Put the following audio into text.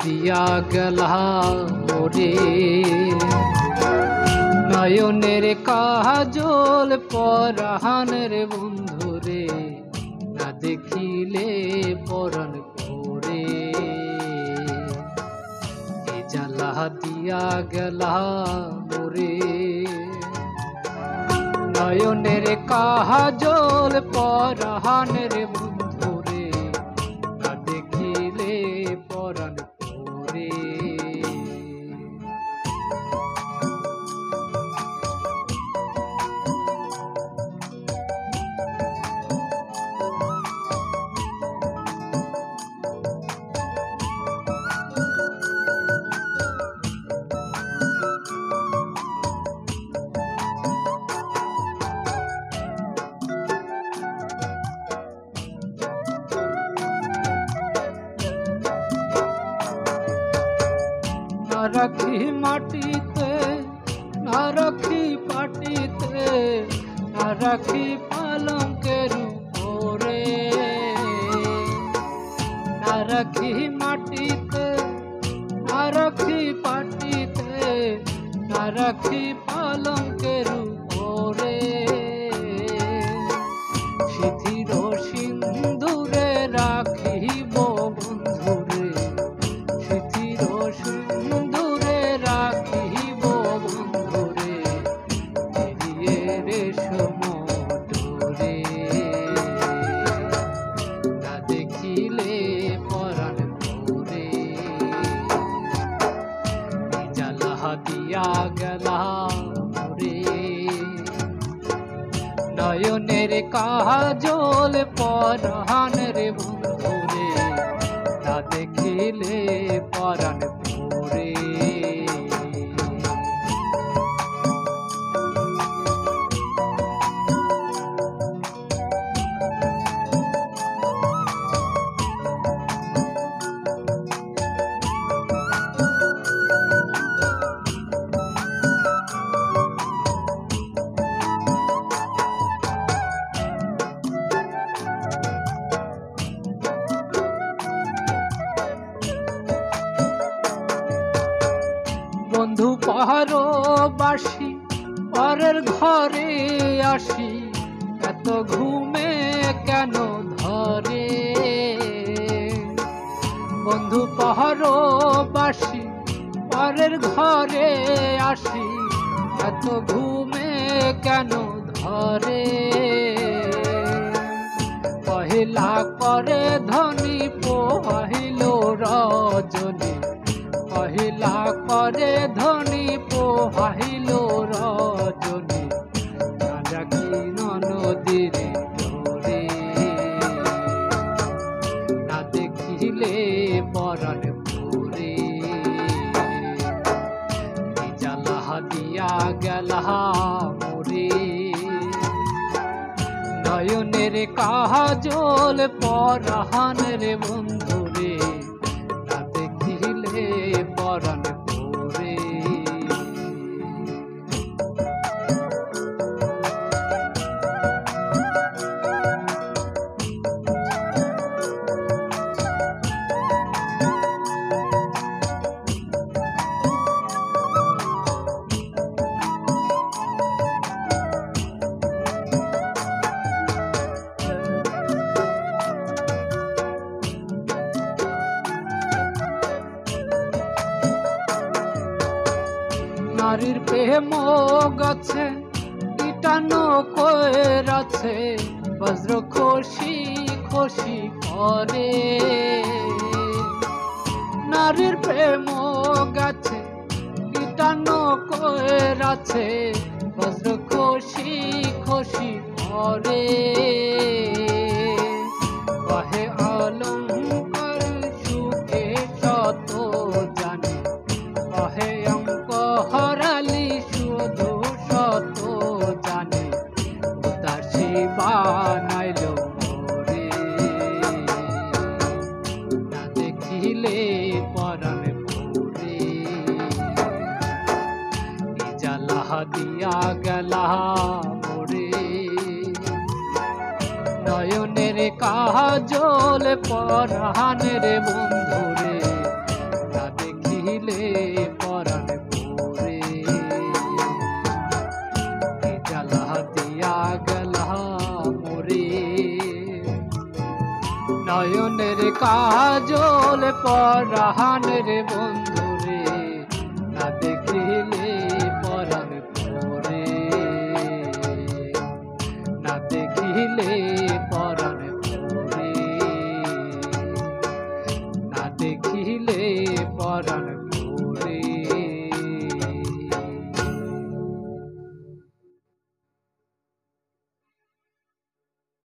দিয়া গেলা মোরে নয়নের কাজল পরাণের বন্ধুরে না দেখিলে পরাণ পরে এ জ্বালা দিয়া গেলা মোরে নয়নের কাজল পরাণের বন্ধুরে না দেখিলে পরাণ পরে না রাখি মাটিতে না রাখি পাটিতে না রাখি পালঙ্কের উপরে না রাখি মাটিতে না রাখি পাটিতে না রাখি পালঙ্কের উপরে শিথির সিন্দুরে রাখিব বন্ধুরে শিথির সিন্দুরে রাখিব বন্ধুরে ফিরিয়ে রেশম ডোরে না দেখিলে পরাণ পরে জ্বালা দিয়া গেলা মোরে নয়নের কাজল পরাণের বন্ধুরে না দেখিলে পরাণ পরে বন্ধু পরবাসী পরের ঘরে আসি এত ঘুমে কেন ধরে বন্ধু পরবাসী পরের ঘরে আসি এত ঘুমে কেন ধরে পহিলা করে ধনী পোহিল রজনী পহিলা করে ধনী পোহাইল রজনী না রাখি নদীর ধরে না দেখিলে পরাণ পরে জ্বালা দিয়া গেলা মোরে নয়নের কাজল পরাণের বন্ধুরে না দেখিলে পরাণ পরে নারীর প্রেম গাছে কীটাণু কয়ের আছে বজ্র খসি খসি করে নারীর প্রেম গাছে কীটাণু কয়ের আছে বজ্র খসি খসি করে কহে অলঙ্কার সুখে শত জানে কহে অঙ্ক হরালি শুধু শত জানে উদাসী বানাইল মোরে না দেখিলে পরাণ পরে জ্বালা দিয়া গেলা মোরে নয়নের কাজল পরাণের বন্ধুরে দেখিলে পরাণ পুরে কি জ্বালা দিয়া গেলা মোরে নয়নের কাজল পরাণের বন্ধুরে না দেখিলে পরাণ পুরে না দেখিলে পরাণ পুরে না দেখিলে পরাণ